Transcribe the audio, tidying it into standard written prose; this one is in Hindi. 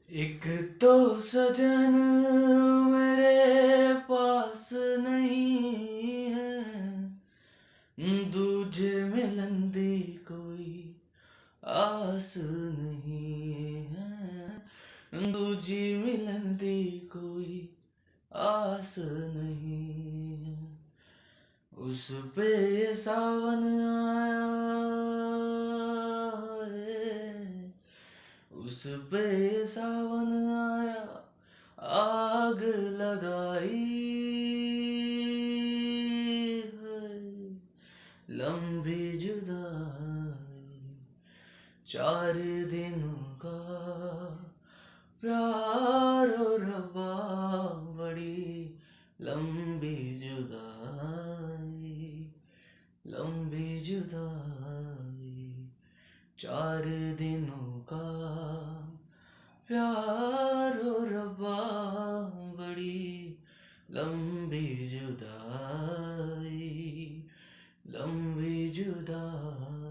एक तो सजन मेरे पास नहीं है, दूजे मिलन दी कोई आस नहीं है, दूजी मिलन दी कोई आस नहीं है। उस पे ये सावन आया है, उस पे ये सावन आया, आग लगाई है। लंबी जुदाई, 4 दिनों का प्यार और रब्बा, बड़ी लंबी जुदाई, लंबी जुदाई। 4 दिनों का प्यार और रब्बा, बड़ी लंबी जुदाई, लंबी जुदाई।